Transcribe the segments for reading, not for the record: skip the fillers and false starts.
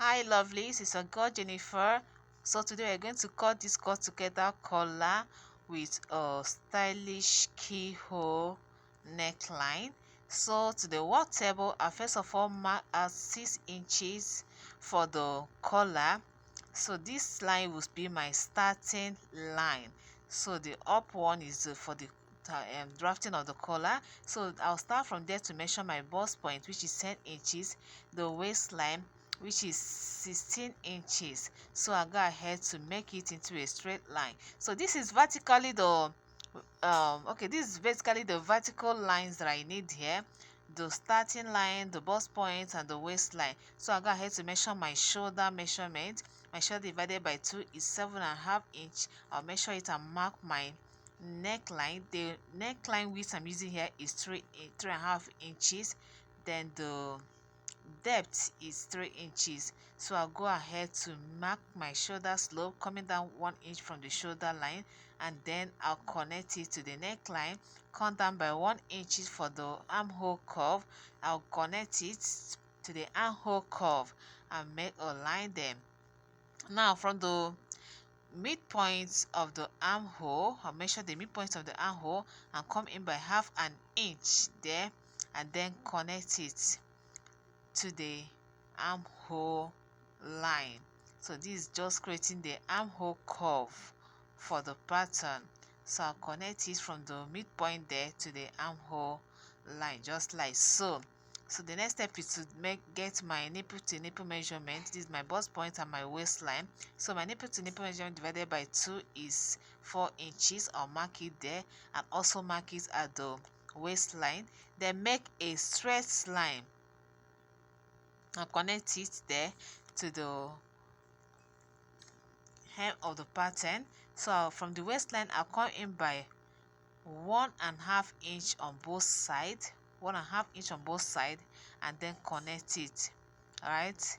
Hi lovelies, it's your girl Jennifer. So today we're going to cut this cut together collar with a stylish keyhole neckline. So to the work table, I first of all mark out 6 inches for the collar. So this line will be my starting line. So the up one is for the drafting of the collar. So I'll start from there to measure my bust point, which is 10 inches, the waistline, which is 16 inches. So I go ahead to make it into a straight line. So this is vertically the this is basically the vertical lines that I need here, the starting line, the bust point, and the waistline. So I go ahead to measure my shoulder measurement. My shoulder divided by 2 is 7.5 inch. I'll measure it and mark my neckline. The neckline width I'm using here is 3.5 inches. Then the depth is 3 inches. So I'll go ahead to mark my shoulder slope coming down 1 inch from the shoulder line, and then I'll connect it to the neckline, come down by 1 inch for the armhole curve. I'll connect it to the armhole curve and make a line there. Now from the midpoint of the armhole, I'll measure the midpoint of the armhole and come in by 1/2 inch there, and then connect it to the armhole line. So this is just creating the armhole curve for the pattern. So I'll connect it from the midpoint there to the armhole line, just like so. So the next step is to get my nipple to nipple measurement. This is my bust point and my waistline. So my nipple to nipple measurement divided by 2 is 4 inches. I'll mark it there and also mark it at the waistline. Then make a straight line and connect it there to the hem of the pattern. So from the waistline, I'll come in by 1.5 inch on both sides, 1.5 inch on both sides, and then connect it. All right.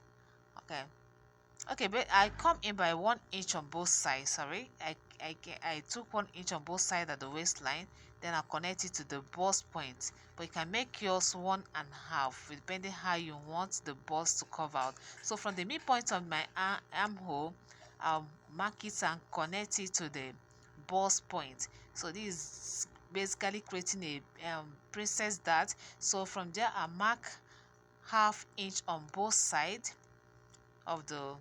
Okay, but I come in by 1 inch on both sides. Sorry, I took 1 inch on both sides at the waistline. Then I connect it to the bust point. But you can make yours 1.5, depending how you want the bust to cover out. So from the midpoint of my armhole, I'll mark it and connect it to the bust point. So this is basically creating a princess dart. So from there, I mark 1/2 inch on both sides of the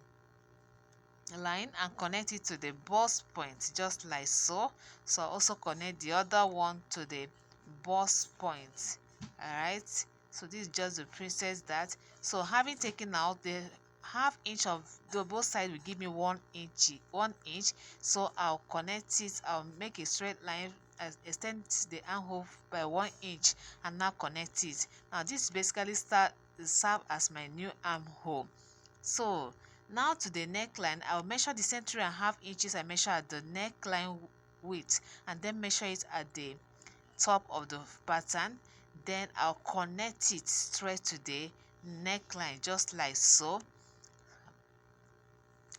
line and connect it to the bust point, just like so. So also connect the other one to the bust point. All right, so this is just the princess dart. So having taken out the 1/2 inch of the both sides will give me 1 inch. So I'll connect it, I'll make a straight line, extend the armhole by 1 inch, and now connect it. Now this basically serve as my new armhole. So now to the neckline, I'll measure the same 3.5 inches I measure at the neckline width, and then measure it at the top of the pattern. Then I'll connect it straight to the neckline, just like so.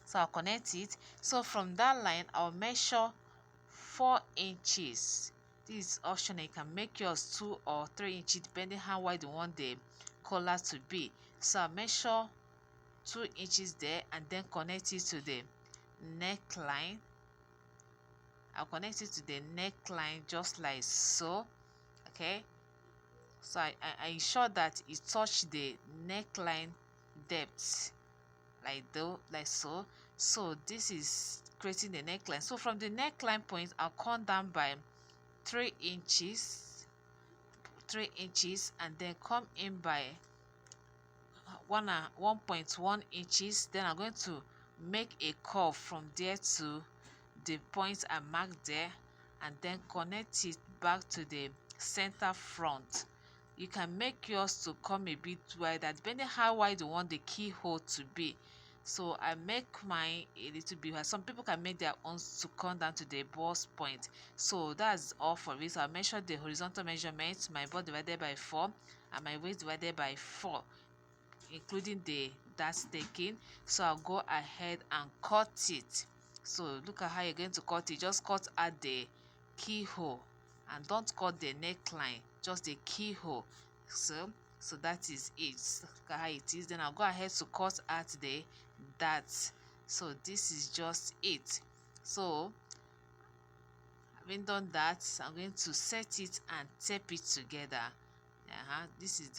So I'll connect it. So from that line, I'll measure 4 inches. This is optional. You can make yours 2 or 3 inches depending how wide you want the collar to be. So I'll measure 2 inches there and then connect it to the neckline. I'll connect it to the neckline just like so. Okay, so I ensure that it touch the neckline depth like so. So this is creating the neckline. So from the neckline point, I'll come down by 3 inches, and then come in by 1.1 inches. Then I'm going to make a curve from there to the point I marked there, and then connect it back to the center front. You can make yours to come a bit wider depending how wide you want the keyhole to be. So I make mine a little bit wide. Some people can make their own to come down to the bust point. So that's all for it. I'll measure the horizontal measurement, my bust divided by 4 and my waist divided by 4, including the dart taking. So I'll go ahead and cut it. So look at how you're going to cut it. Just cut at the keyhole and don't cut the neckline, just the keyhole. So So that is it. Look at how it is. Then I'll go ahead to cut out the that. So this is just it. So having done that, I'm going to set it and tape it together. This is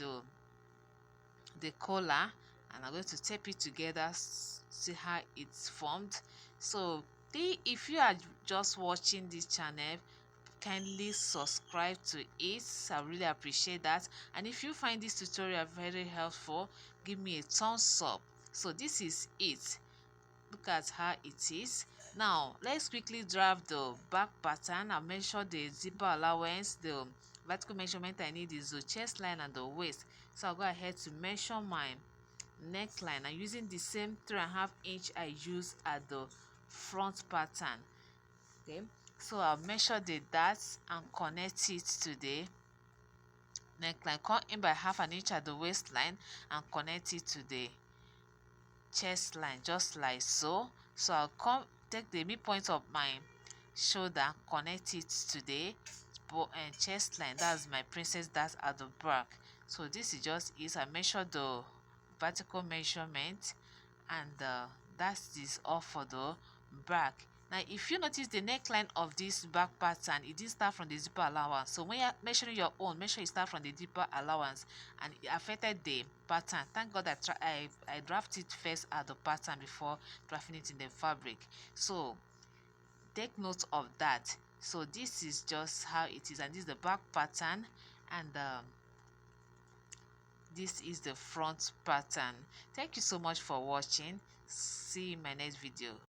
the collar, and I'm going to tape it together. See how it's formed. So if you are just watching this channel, kindly subscribe to it. I really appreciate that. And if you find this tutorial very helpful, give me a thumbs up. So this is it. Look at how it is. Now let's quickly draft the back pattern. I'll measure the zipper allowance. The vertical measurement I need is the chest line and the waist. So I'll go ahead to measure my neckline. I'm using the same 3.5 inch I use at the front pattern. Okay, so I'll measure the darts and connect it to the neckline. Come in by 1/2 inch at the waistline and connect it to the chest line, just like so. So I'll come take the midpoint of my shoulder, connect it to the chest line. That's my princess dart at the back. So this is just it. I measure the vertical measurement, and that is all for the back. Now if you notice the neckline of this back pattern, it didn't start from the zipper allowance. So when you're measuring your own, make sure you start from the zipper allowance, and it affected the pattern. Thank God I drafted it first at the pattern before drafting it in the fabric. So take note of that. So this is just how it is, and this is the back pattern, and this is the front pattern. Thank you so much for watching. See you in my next video.